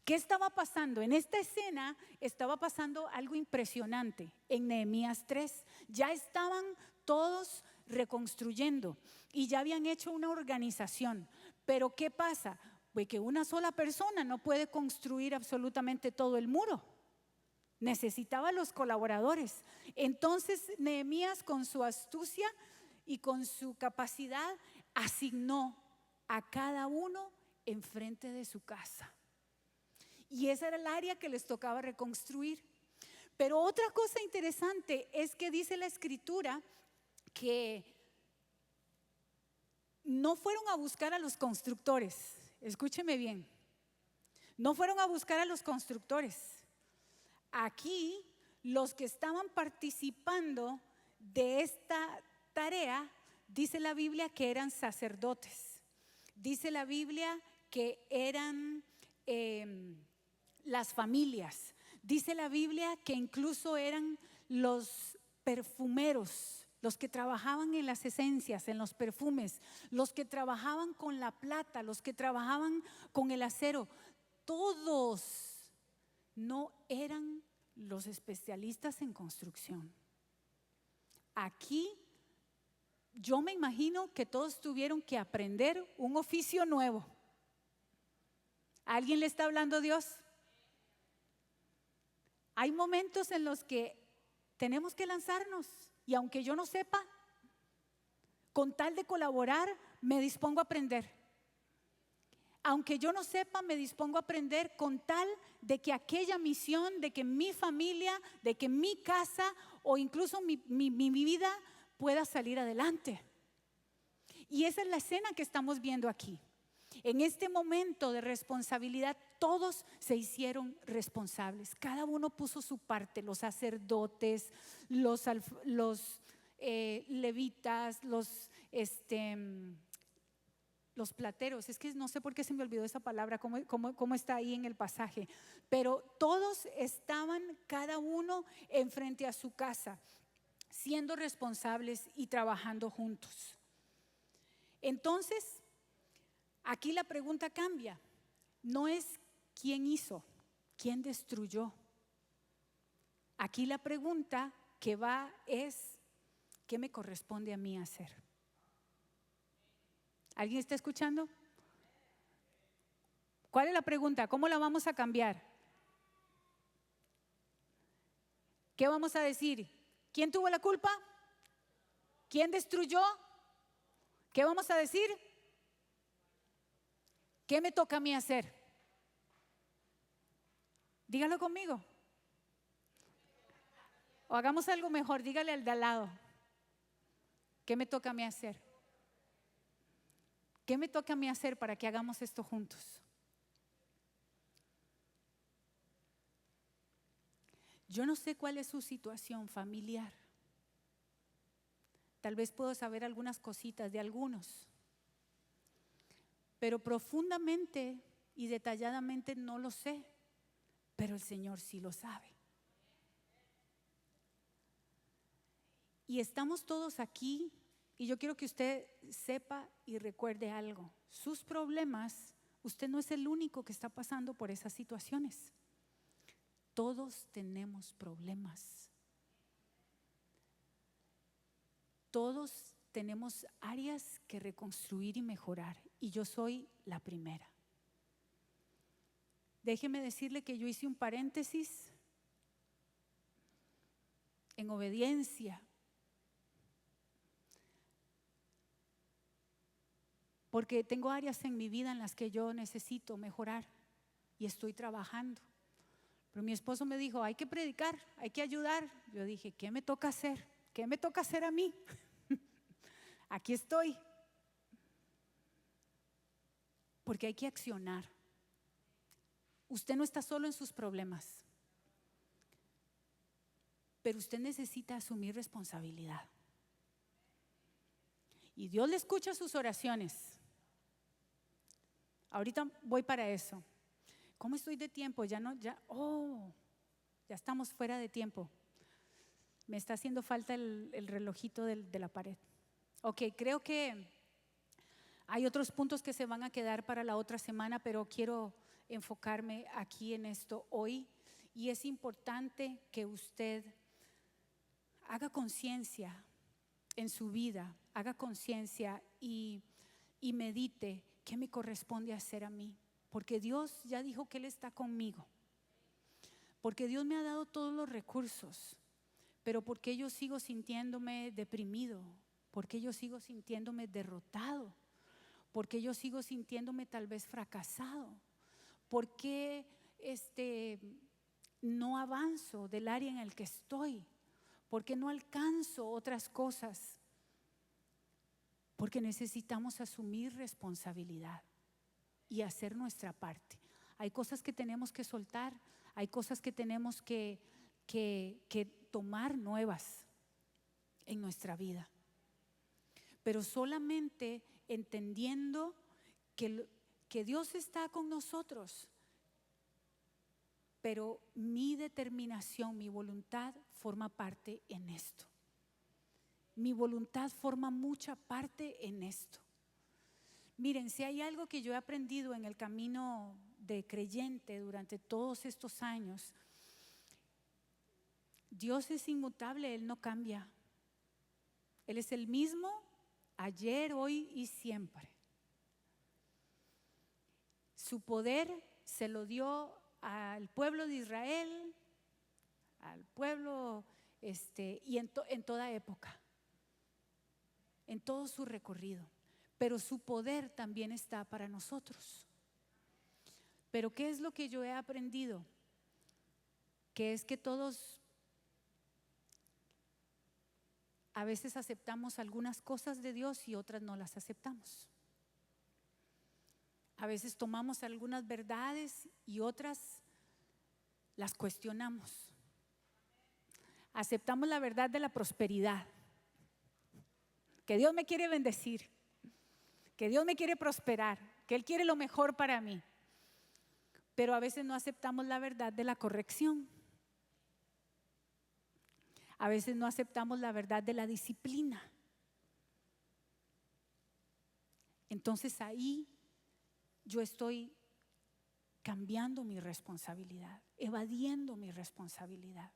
¿Qué estaba pasando? En esta escena estaba pasando algo impresionante. En Nehemías 3 ya estaban todos reconstruyendo y ya habían hecho una organización. Pero ¿qué pasa? Pues que una sola persona no puede construir absolutamente todo el muro. Necesitaba los colaboradores. Entonces Nehemías, con su astucia y con su capacidad, asignó a cada uno enfrente de su casa. Y esa era el área que les tocaba reconstruir. Pero otra cosa interesante es que dice la escritura que no fueron a buscar a los constructores. Escúcheme bien. No fueron a buscar a los constructores. Aquí los que estaban participando de esta tarea, dice la Biblia que eran sacerdotes. Dice la Biblia que eran las familias. Dice la Biblia que incluso eran los perfumeros, los que trabajaban en las esencias, en los perfumes, los que trabajaban con la plata, los que trabajaban con el acero. Todos no eran los especialistas en construcción. Aquí yo me imagino que todos tuvieron que aprender un oficio nuevo. ¿A alguien le está hablando Dios? Hay momentos en los que tenemos que lanzarnos y aunque yo no sepa, con tal de colaborar, me dispongo a aprender. Aunque yo no sepa, me dispongo a aprender con tal de que aquella misión, de que mi familia, de que mi casa o incluso mi vida pueda salir adelante. Y esa es la escena que estamos viendo aquí. En este momento de responsabilidad, todos se hicieron responsables. Cada uno puso su parte, los sacerdotes, los levitas, los plateros. Es que no sé por qué se me olvidó esa palabra, cómo está ahí en el pasaje. Pero todos estaban, cada uno enfrente a su casa, siendo responsables y trabajando juntos. Entonces, aquí la pregunta cambia. No es quién hizo, quién destruyó. Aquí la pregunta que va es, ¿qué me corresponde a mí hacer? ¿Alguien está escuchando? ¿Cuál es la pregunta? ¿Cómo la vamos a cambiar? ¿Qué vamos a decir? ¿Quién tuvo la culpa? ¿Quién destruyó? ¿Qué vamos a decir? ¿Qué me toca a mí hacer? Dígalo conmigo. O hagamos algo mejor, dígale al de al lado. ¿Qué me toca a mí hacer? ¿Qué me toca a mí hacer para que hagamos esto juntos? Yo no sé cuál es su situación familiar. Tal vez puedo saber algunas cositas de algunos, pero profundamente y detalladamente no lo sé, pero el Señor sí lo sabe. Y estamos todos aquí y yo quiero que usted sepa y recuerde algo. Sus problemas, usted no es el único que está pasando por esas situaciones. Todos tenemos problemas. Todos tenemos áreas que reconstruir y mejorar, y yo soy la primera. Déjeme decirle que yo hice un paréntesis en obediencia, porque tengo áreas en mi vida en las que yo necesito mejorar y estoy trabajando. Pero mi esposo me dijo, hay que predicar, hay que ayudar. Yo dije, ¿qué me toca hacer? ¿Qué me toca hacer a mí? Aquí estoy. Porque hay que accionar. Usted no está solo en sus problemas, pero usted necesita asumir responsabilidad. Y Dios le escucha sus oraciones. Ahorita voy para eso. ¿Cómo estoy de tiempo? Ya estamos fuera de tiempo. Me está haciendo falta el relojito de la pared. Ok, creo que hay otros puntos que se van a quedar para la otra semana, pero quiero enfocarme aquí en esto hoy. Y es importante que usted haga conciencia en su vida, haga conciencia y medite qué me corresponde hacer a mí. Porque Dios ya dijo que Él está conmigo. Porque Dios me ha dado todos los recursos. Pero porque yo sigo sintiéndome deprimido, porque yo sigo sintiéndome derrotado, porque yo sigo sintiéndome tal vez fracasado, porque no avanzo del área en el que estoy, porque no alcanzo otras cosas, porque necesitamos asumir responsabilidad y hacer nuestra parte. Hay cosas que tenemos que soltar, hay cosas que tenemos que tomar nuevas en nuestra vida, pero solamente entendiendo que Dios está con nosotros. Pero mi determinación, mi voluntad forma parte en esto. Mi voluntad forma mucha parte en esto. Miren, si hay algo que yo he aprendido en el camino de creyente durante todos estos años, Dios es inmutable, Él no cambia. Él es el mismo ayer, hoy y siempre. Su poder se lo dio al pueblo de Israel, al pueblo y en toda época, en todo su recorrido. Pero su poder también está para nosotros. Pero ¿qué es lo que yo he aprendido? Que es que todos a veces aceptamos algunas cosas de Dios y otras no las aceptamos. A veces tomamos algunas verdades y otras las cuestionamos. Aceptamos la verdad de la prosperidad, que Dios me quiere bendecir, que Dios me quiere prosperar, que Él quiere lo mejor para mí. Pero a veces no aceptamos la verdad de la corrección. A veces no aceptamos la verdad de la disciplina. Entonces ahí yo estoy cambiando mi responsabilidad, evadiendo mi responsabilidad.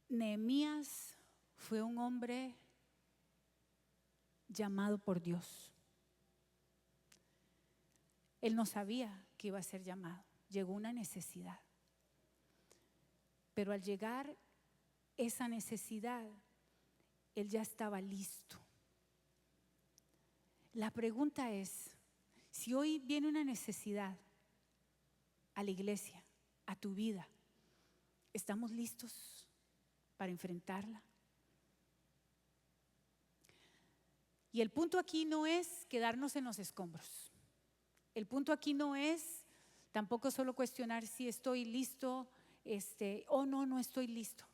Nehemías fue un hombre llamado por Dios. Él no sabía que iba a ser llamado. Llegó una necesidad. Pero al llegar esa necesidad, Él ya estaba listo. La pregunta es, si hoy viene una necesidad a la iglesia, a tu vida, ¿estamos listos para enfrentarla? Y el punto aquí no es quedarnos en los escombros. El punto aquí no es tampoco solo cuestionar si estoy listo, no estoy listo.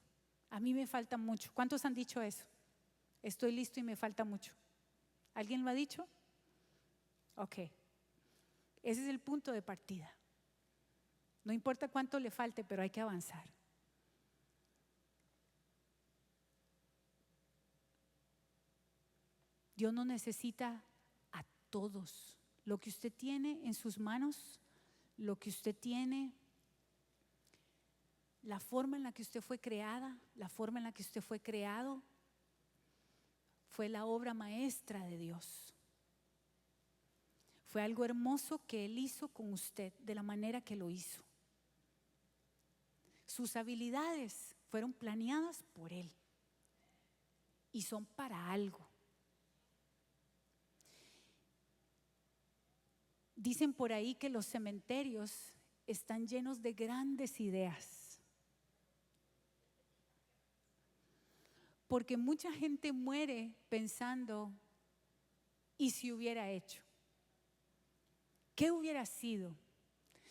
A mí me falta mucho. ¿Cuántos han dicho eso? Estoy listo y me falta mucho. ¿Alguien lo ha dicho? Ok. Ese es el punto de partida. No importa cuánto le falte, pero hay que avanzar. Dios nos necesita a todos. Lo que usted tiene en sus manos, lo que usted tiene, la forma en la que usted fue creada, la forma en la que usted fue creado, fue la obra maestra de Dios. Fue algo hermoso que Él hizo con usted de la manera que lo hizo. Sus habilidades fueron planeadas por Él y son para algo. Dicen por ahí que los cementerios están llenos de grandes ideas, porque mucha gente muere pensando, ¿y si hubiera hecho? ¿Qué hubiera sido?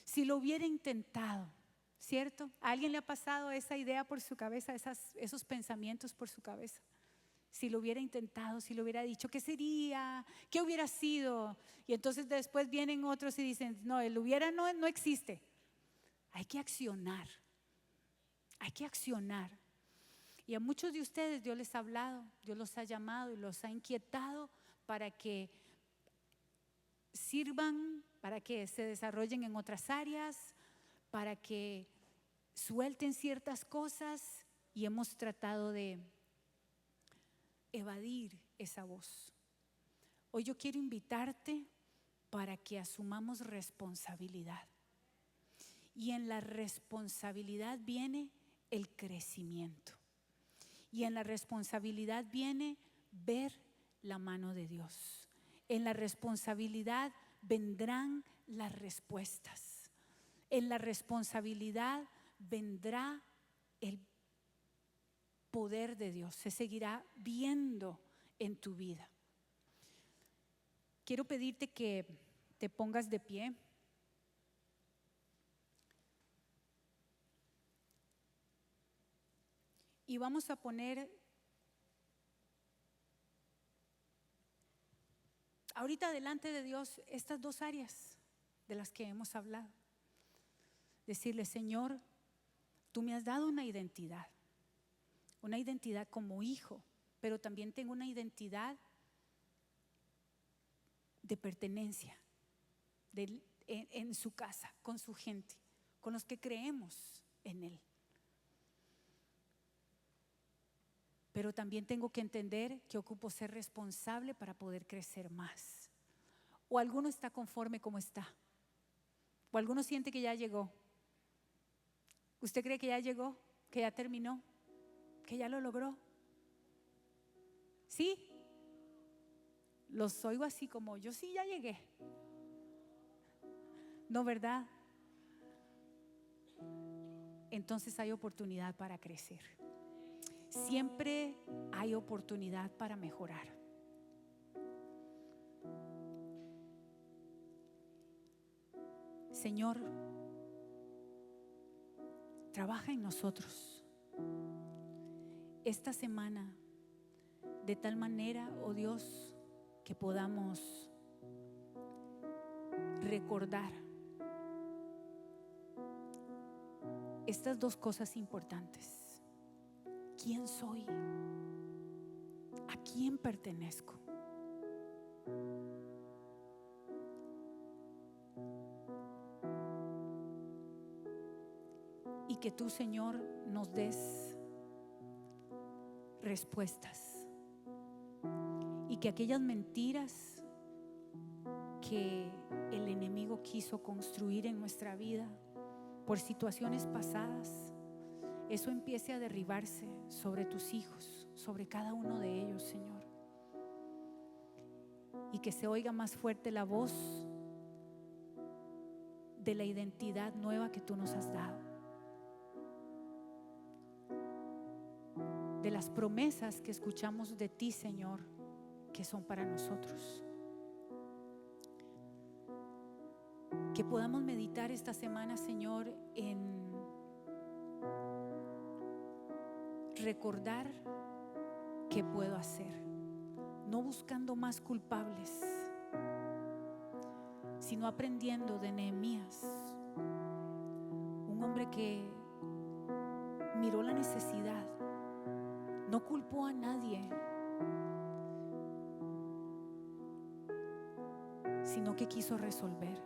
Si lo hubiera intentado, ¿cierto? ¿A alguien le ha pasado esa idea por su cabeza, esos pensamientos por su cabeza? Si lo hubiera intentado, si lo hubiera dicho, ¿qué sería? ¿Qué hubiera sido? Y entonces después vienen otros y dicen, no, el hubiera no existe. Hay que accionar. Hay que accionar. Y a muchos de ustedes Dios les ha hablado, Dios los ha llamado y los ha inquietado para que sirvan, para que se desarrollen en otras áreas, para que suelten ciertas cosas, y hemos tratado de evadir esa voz. Hoy yo quiero invitarte para que asumamos responsabilidad. Y en la responsabilidad viene el crecimiento. Y en la responsabilidad viene ver la mano de Dios. En la responsabilidad vendrán las respuestas. En la responsabilidad vendrá el poder de Dios. Se seguirá viendo en tu vida. Quiero pedirte que te pongas de pie. Y vamos a poner ahorita delante de Dios estas dos áreas de las que hemos hablado. Decirle, Señor, tú me has dado una identidad como hijo, pero también tengo una identidad de pertenencia en su casa, con su gente, con los que creemos en Él. Pero también tengo que entender que ocupo ser responsable para poder crecer más. O alguno está conforme como está, o alguno siente que ya llegó. ¿Usted cree que ya llegó? ¿Que ya terminó? ¿Que ya lo logró? ¿Sí? Los oigo así como, yo sí ya llegué. ¿No, verdad? Entonces hay oportunidad para crecer. Siempre hay oportunidad para mejorar. Señor, trabaja en nosotros esta semana de tal manera, oh Dios, que podamos recordar estas dos cosas importantes. ¿Quién soy? ¿A quién pertenezco? Y que tú, Señor, nos des respuestas. Y que aquellas mentiras que el enemigo quiso construir en nuestra vida por situaciones pasadas, eso empiece a derribarse sobre tus hijos, sobre cada uno de ellos, Señor. Y que se oiga más fuerte la voz de la identidad nueva que tú nos has dado, de las promesas que escuchamos de ti, Señor, que son para nosotros. Que podamos meditar esta semana, Señor, en recordar qué puedo hacer, no buscando más culpables, sino aprendiendo de Nehemías, un hombre que miró la necesidad, no culpó a nadie, sino que quiso resolver.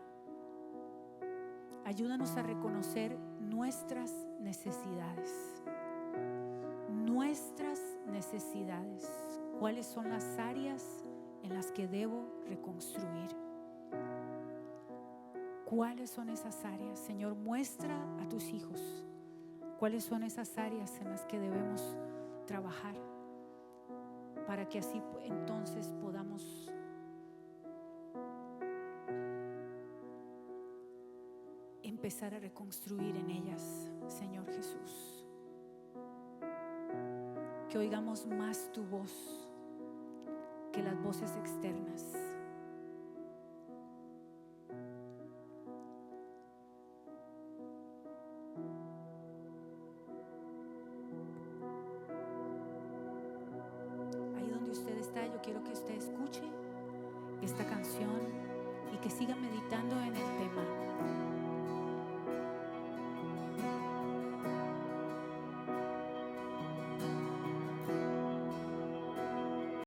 Ayúdanos a reconocer nuestras necesidades. ¿Cuáles son las áreas en las que debo reconstruir? ¿Cuáles son esas áreas? Señor, muestra a tus hijos cuáles son esas áreas en las que debemos trabajar, para que así entonces podamos empezar a reconstruir en ellas, Señor Jesús. Que oigamos más tu voz que las voces externas. Ahí donde usted está, yo quiero que usted escuche esta canción y que siga meditando en el tema.